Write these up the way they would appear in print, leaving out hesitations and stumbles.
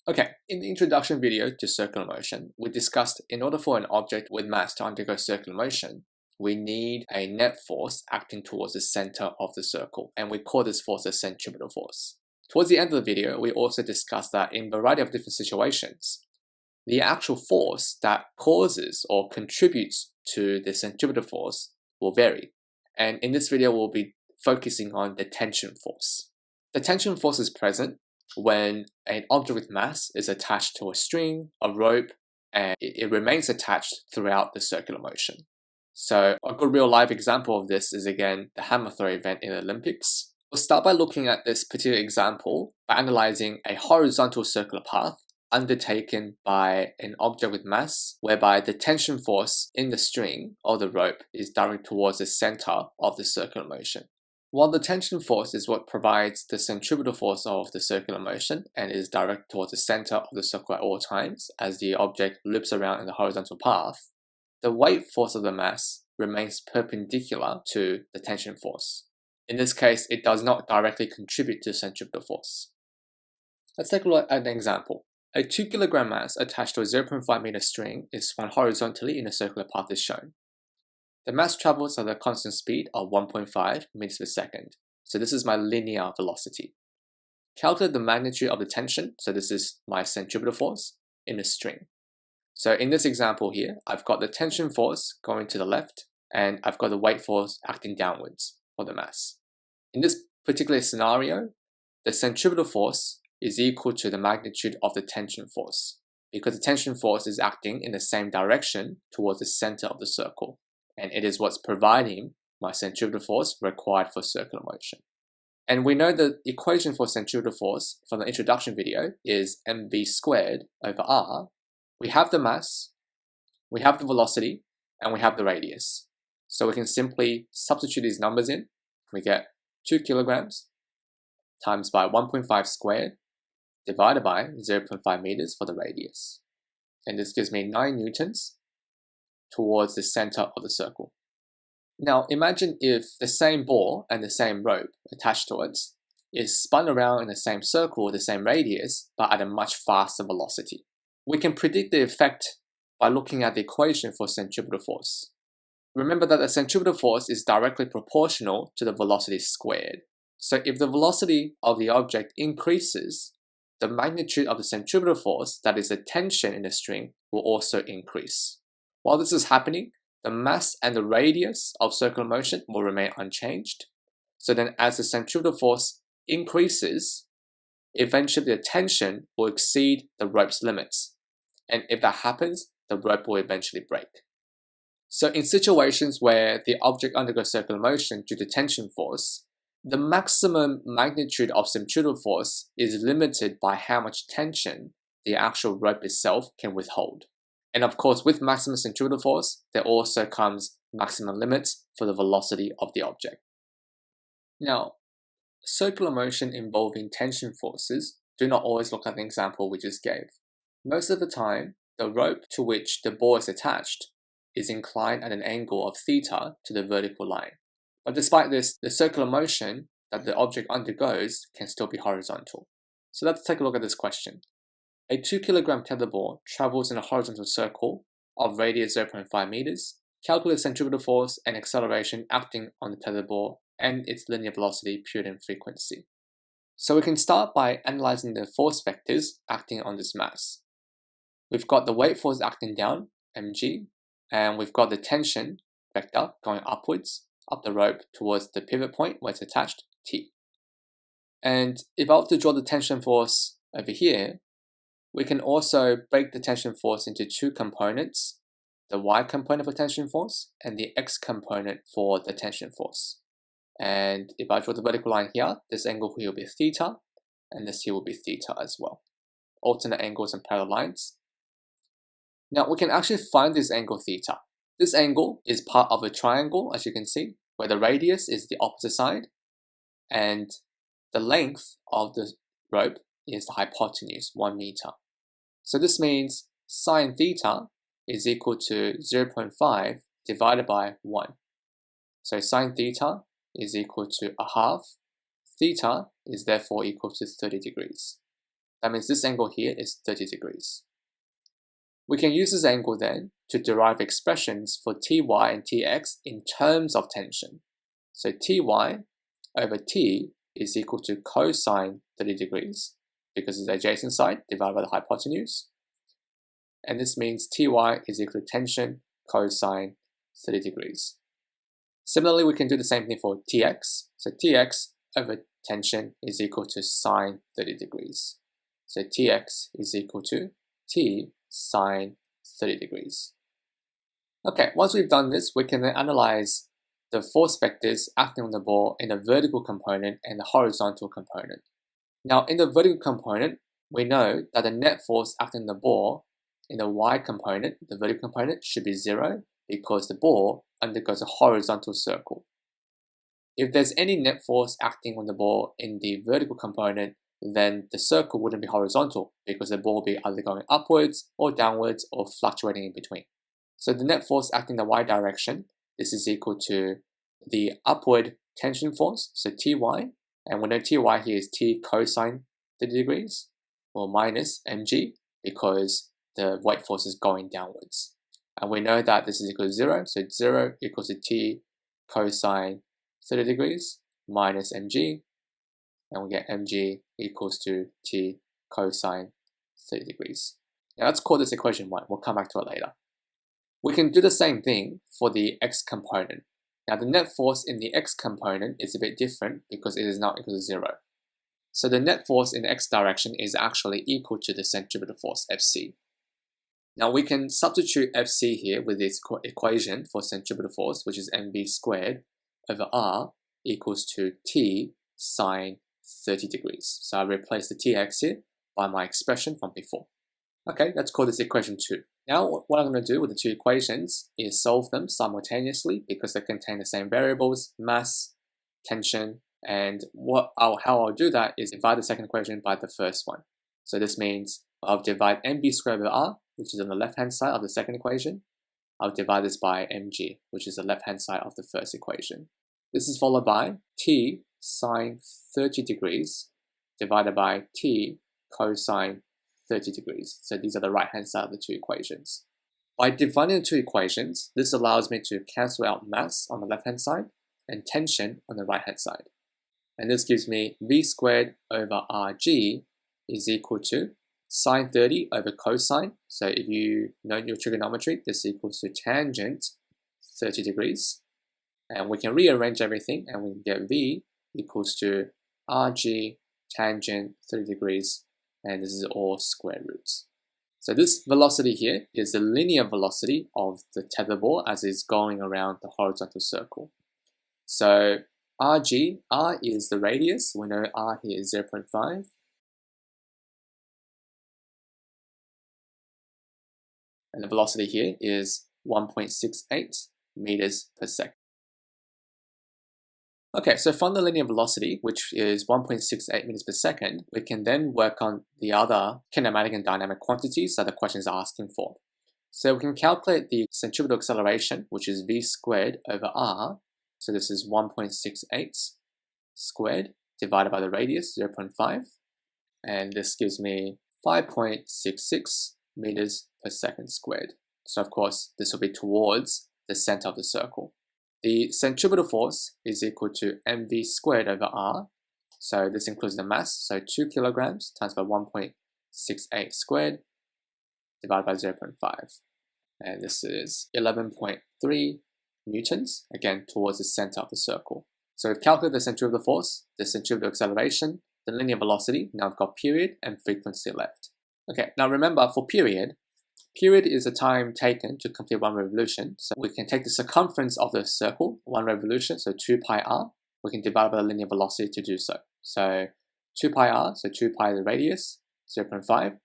Okay, in the introduction video to circular motion, we discussed in order for an object with mass to undergo circular motion, we need a net force acting towards the center of the circle, and we call this force a centripetal force. Towards the end of the video, we also discussed that in a variety of different situations, the actual force that causes or contributes to the centripetal force will vary. And in this video, we'll be focusing on the tension force. The tension force is present when an object with mass is attached to a string, a rope, and it remains attached throughout the circular motion. So a good real life example of this is again the hammer throw event in the Olympics. We'll start by looking at this particular example by analyzing a horizontal circular path undertaken by an object with mass, whereby the tension force in the string or the rope is directed towards the center of the circular motion. While the tension force is what provides the centripetal force of the circular motion and is directed towards the center of the circle at all times as the object loops around in the horizontal path, the weight force of the mass remains perpendicular to the tension force. In this case, it does not directly contribute to centripetal force. Let's take a look at an example. A 2 kg mass attached to a 0.5 meter string is swung horizontally in a circular path as shown. The mass travels at a constant speed of 1.5 meters per second. So this is my linear velocity. Calculate the magnitude of the tension, so this is my centripetal force, in a string. So in this example here, I've got the tension force going to the left, and I've got the weight force acting downwards for the mass. In this particular scenario, the centripetal force is equal to the magnitude of the tension force, because the tension force is acting in the same direction towards the center of the circle. And it is what's providing my centripetal force required for circular motion. And we know the equation for centripetal force from the introduction video is mv squared over r. We have the mass, we have the velocity, and we have the radius. So we can simply substitute these numbers in. We get 2 kilograms times by 1.5 squared divided by 0.5 meters for the radius. And this gives me 9 newtons towards the center of the circle. Now imagine if the same ball and the same rope attached to it is spun around in the same circle with the same radius but at a much faster velocity. We can predict the effect by looking at the equation for centripetal force. Remember that the centripetal force is directly proportional to the velocity squared. So if the velocity of the object increases, the magnitude of the centripetal force, that is the tension in the string, will also increase. While this is happening, the mass and the radius of circular motion will remain unchanged. So then as the centripetal force increases, eventually the tension will exceed the rope's limits. And if that happens, the rope will eventually break. So in situations where the object undergoes circular motion due to tension force, the maximum magnitude of centripetal force is limited by how much tension the actual rope itself can withhold. And of course, with maximum centripetal force, there also comes maximum limits for the velocity of the object. Now, circular motion involving tension forces do not always look like the example we just gave. Most of the time, the rope to which the ball is attached is inclined at an angle of theta to the vertical line. But despite this, the circular motion that the object undergoes can still be horizontal. So let's take a look at this question. A 2 kg tether ball travels in a horizontal circle of radius 0.5 meters. Calculate centripetal force and acceleration acting on the tether ball and its linear velocity, period, and frequency. So we can start by analyzing the force vectors acting on this mass. We've got the weight force acting down, mg, and we've got the tension vector going upwards, up the rope towards the pivot point where it's attached, t. And if I were to draw the tension force over here, we can also break the tension force into two components, the y component for tension force and the x component for the tension force. And if I draw the vertical line here, this angle here will be theta, and this here will be theta as well. Alternate angles and parallel lines. Now we can actually find this angle theta. This angle is part of a triangle, as you can see, where the radius is the opposite side, and the length of the rope is the hypotenuse, 1 meter. So this means sine theta is equal to 0.5 divided by 1. So sine theta is equal to a half. Theta is therefore equal to 30 degrees. That means this angle here is 30 degrees. We can use this angle then to derive expressions for Ty and Tx in terms of tension. So Ty over T is equal to cosine 30 degrees because it's the adjacent side divided by the hypotenuse. And this means Ty is equal to tension cosine 30 degrees. Similarly, we can do the same thing for Tx. So Tx over tension is equal to sine 30 degrees. So Tx is equal to T sine 30 degrees. Okay, once we've done this, we can then analyze the force vectors acting on the ball in the vertical component and the horizontal component. Now, in the vertical component, we know that the net force acting on the ball in the y component, the vertical component, should be 0 because the ball undergoes a horizontal circle. If there's any net force acting on the ball in the vertical component, then the circle wouldn't be horizontal because the ball will be either going upwards or downwards or fluctuating in between. So the net force acting in the y direction, this is equal to the upward tension force, so Ty, and we know Ty here is T cosine 30 degrees, or minus mg, because the weight force is going downwards. And we know that this is equal to 0, so 0 equals to T cosine 30 degrees minus mg, and we get mg equals to T cosine 30 degrees. Now let's call this equation 1. We'll come back to it later. We can do the same thing for the x component. Now the net force in the x component is a bit different because it is now equal to 0. So the net force in the x direction is actually equal to the centripetal force Fc. Now we can substitute Fc here with this equation for centripetal force, which is mv squared over r equals to T sine 30 degrees. So I replace the Tx here by my expression from before. Okay, let's call this equation 2. Now what I'm going to do with the two equations is solve them simultaneously because they contain the same variables, mass, tension, and how I'll do that is divide the second equation by the first one. So this means I'll divide mv squared over r, which is on the left-hand side of the second equation. I'll divide this by mg, which is the left-hand side of the first equation. This is followed by T sine 30 degrees divided by T cosine 30 degrees. So these are the right-hand side of the two equations. By dividing the two equations, this allows me to cancel out mass on the left-hand side and tension on the right-hand side. And this gives me v squared over rg is equal to sine 30 over cosine. So if you know your trigonometry, this equals to tangent 30 degrees. And we can rearrange everything and we can get v equals to rg tangent 30 degrees, and this is all square roots. So this velocity here is the linear velocity of the tether ball as it's going around the horizontal circle. So rg, r is the radius, we know r here is 0.5. And the velocity here is 1.68 meters per second. Okay, so from the linear velocity, which is 1.68 meters per second, we can then work on the other kinematic and dynamic quantities that the question is asking for. So we can calculate the centripetal acceleration, which is v squared over r. So this is 1.68 squared divided by the radius, 0.5. And this gives me 5.66 meters per second squared. So of course, this will be towards the center of the circle. The centripetal force is equal to mv squared over r. So this includes the mass, so 2 kilograms times by 1.68 squared divided by 0.5. And this is 11.3 newtons, again towards the center of the circle. So we've calculated the centripetal force, the centripetal acceleration, the linear velocity. Now we've got period and frequency left. Okay, now remember for period is the time taken to complete one revolution. So we can take the circumference of the circle, one revolution, so 2 pi r. We can divide by the linear velocity to do so. So 2 pi r, so 2 pi is the radius, 0.5,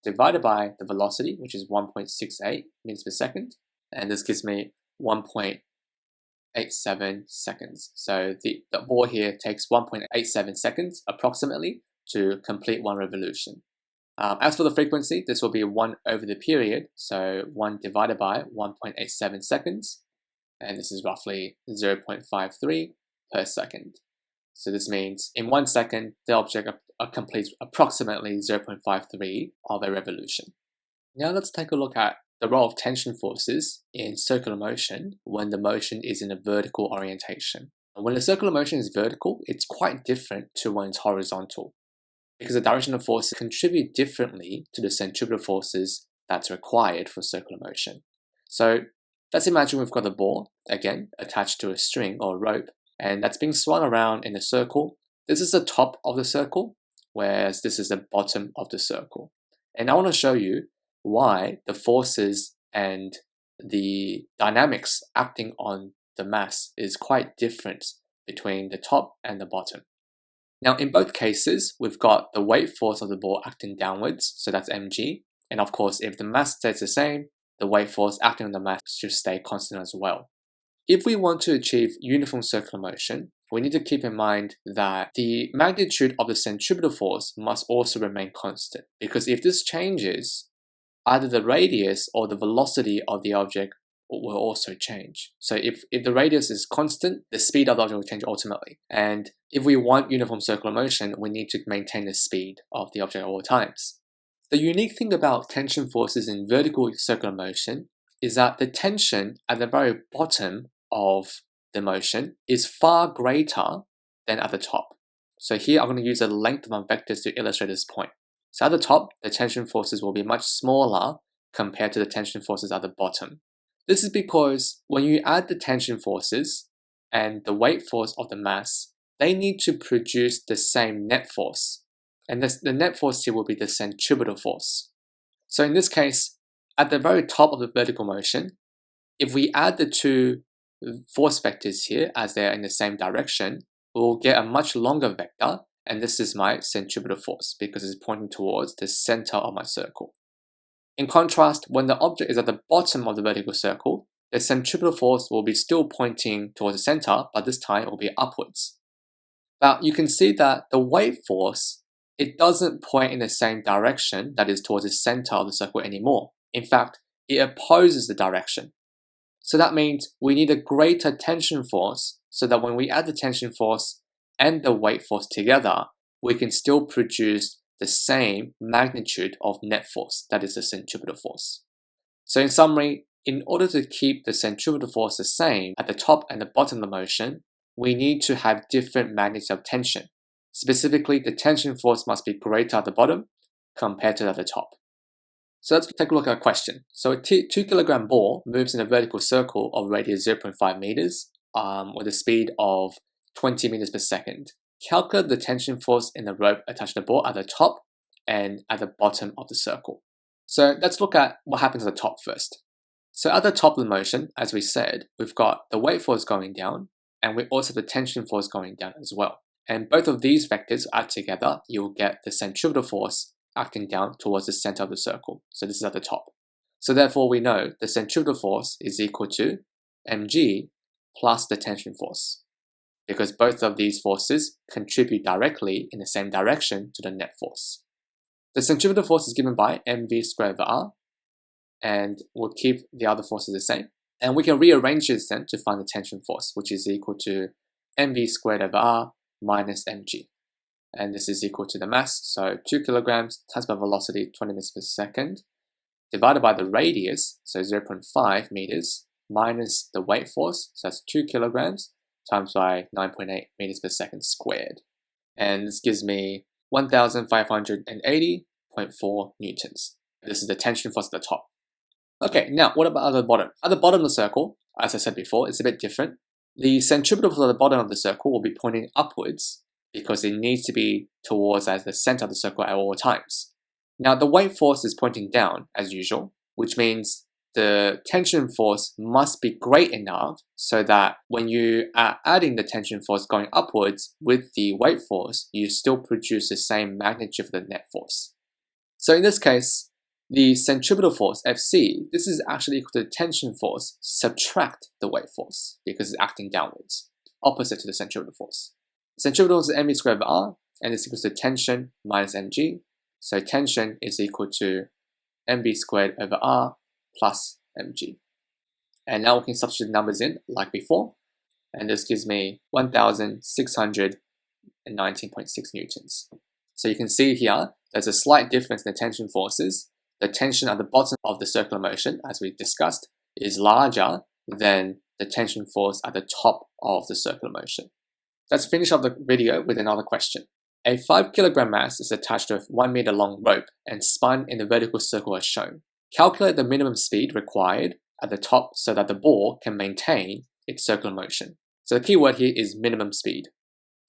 divided by the velocity, which is 1.68 meters per second. And this gives me 1.87 seconds. So the ball here takes 1.87 seconds approximately to complete one revolution. As for the frequency, this will be 1 over the period, so 1 divided by 1.87 seconds, and this is roughly 0.53 per second. So this means in 1 second, the object completes approximately 0.53 of a revolution. Now let's take a look at the role of tension forces in circular motion when the motion is in a vertical orientation. When the circular motion is vertical, it's quite different to when it's horizontal, because the directional forces contribute differently to the centripetal forces that's required for circular motion. So let's imagine we've got a ball, again, attached to a string or a rope, and that's being swung around in a circle. This is the top of the circle, whereas this is the bottom of the circle. And I want to show you why the forces and the dynamics acting on the mass is quite different between the top and the bottom. Now, in both cases, we've got the weight force of the ball acting downwards, so that's mg. And of course, if the mass stays the same, the weight force acting on the mass should stay constant as well. If we want to achieve uniform circular motion, we need to keep in mind that the magnitude of the centripetal force must also remain constant, because if this changes, either the radius or the velocity of the object will also change. So if the radius is constant, the speed of the object will change ultimately. And if we want uniform circular motion, we need to maintain the speed of the object at all times. The unique thing about tension forces in vertical circular motion is that the tension at the very bottom of the motion is far greater than at the top. So here I'm going to use the length of my vectors to illustrate this point. So at the top, the tension forces will be much smaller compared to the tension forces at the bottom. This is because when you add the tension forces and the weight force of the mass, they need to produce the same net force. And the net force here will be the centripetal force. So in this case, at the very top of the vertical motion, if we add the two force vectors here as they're in the same direction, we'll get a much longer vector, and this is my centripetal force because it's pointing towards the center of my circle. In contrast, when the object is at the bottom of the vertical circle, the centripetal force will be still pointing towards the center, but this time it will be upwards. Now you can see that the weight force, it doesn't point in the same direction, that is towards the center of the circle anymore. In fact, it opposes the direction. So that means we need a greater tension force so that when we add the tension force and the weight force together, we can still produce the same magnitude of net force, that is the centripetal force. So in summary, in order to keep the centripetal force the same at the top and the bottom of the motion, we need to have different magnitudes of tension. Specifically, the tension force must be greater at the bottom compared to at the top. So let's take a look at a question. So a 2 kilogram ball moves in a vertical circle of radius 0.5 meters with a speed of 20 meters per second. Calculate the tension force in the rope attached to the ball at the top and at the bottom of the circle. So let's look at what happens at the top first. So at the top of the motion, as we said, we've got the weight force going down, and we also have the tension force going down as well. And both of these vectors add together, you'll get the centripetal force acting down towards the center of the circle. So this is at the top. So therefore we know the centripetal force is equal to mg plus the tension force, because both of these forces contribute directly in the same direction to the net force. The centripetal force is given by mv squared over r, and we'll keep the other forces the same. And we can rearrange this then to find the tension force, which is equal to mv squared over r minus mg. And this is equal to the mass, so 2 kilograms times by velocity 20 meters per second, divided by the radius, so 0.5 meters, minus the weight force, so that's 2 kilograms, times by 9.8 meters per second squared. And this gives me 1,580.4 newtons. This is the tension force at the top. Okay, now what about at the bottom? At the bottom of the circle, as I said before, it's a bit different. The centripetal force at the bottom of the circle will be pointing upwards because it needs to be towards as the center of the circle at all times. Now the weight force is pointing down as usual, which means the tension force must be great enough so that when you are adding the tension force going upwards with the weight force, you still produce the same magnitude of the net force. So in this case, the centripetal force, Fc, this is actually equal to the tension force subtract the weight force because it's acting downwards, opposite to the centripetal force. Centripetal force is mv squared over r, and this equals to tension minus mg. So tension is equal to mv squared over r plus mg. And now we can substitute numbers in like before, and this gives me 1,600 and 19.6 newtons. So you can see here, there's a slight difference in the tension forces. The tension at the bottom of the circular motion, as we discussed, is larger than the tension force at the top of the circular motion. Let's finish up the video with another question. A 5 kilogram mass is attached to a 1 meter long rope and spun in the vertical circle as shown. Calculate the minimum speed required at the top so that the ball can maintain its circular motion. So the key word here is minimum speed.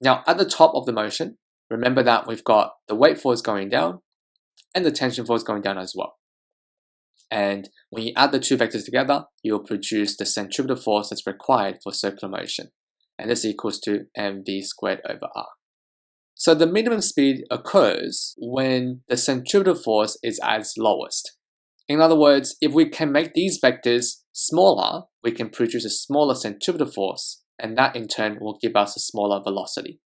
Now at the top of the motion, remember that we've got the weight force going down and the tension force going down as well. And when you add the two vectors together, you'll produce the centripetal force that's required for circular motion. And this equals to mv squared over r. So the minimum speed occurs when the centripetal force is at its lowest. In other words, if we can make these vectors smaller, we can produce a smaller centripetal force, and that in turn will give us a smaller velocity.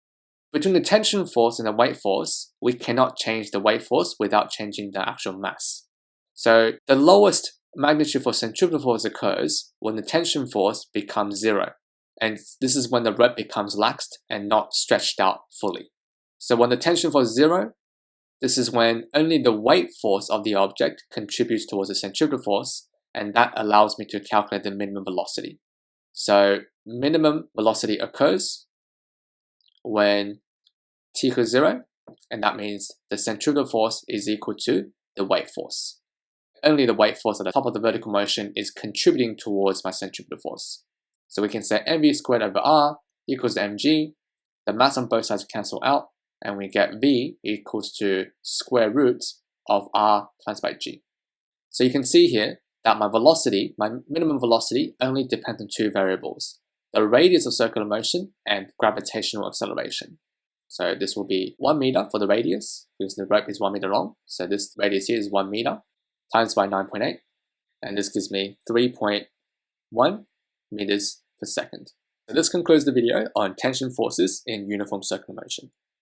Between the tension force and the weight force, we cannot change the weight force without changing the actual mass. So the lowest magnitude for centripetal force occurs when the tension force becomes 0. And this is when the rope becomes laxed and not stretched out fully. So when the tension force is 0, this is when only the weight force of the object contributes towards the centripetal force, and that allows me to calculate the minimum velocity. So minimum velocity occurs when t equals 0, and that means the centripetal force is equal to the weight force. Only the weight force at the top of the vertical motion is contributing towards my centripetal force. So we can say mv squared over r equals mg, the mass on both sides cancel out, and we get v equals to square root of r times by g. So you can see here that my velocity, my minimum velocity, only depends on two variables, the radius of circular motion and gravitational acceleration. So this will be 1 meter for the radius, because the rope is 1 meter long. So this radius here is 1 meter times by 9.8, and this gives me 3.1 meters per second. So this concludes the video on tension forces in uniform circular motion.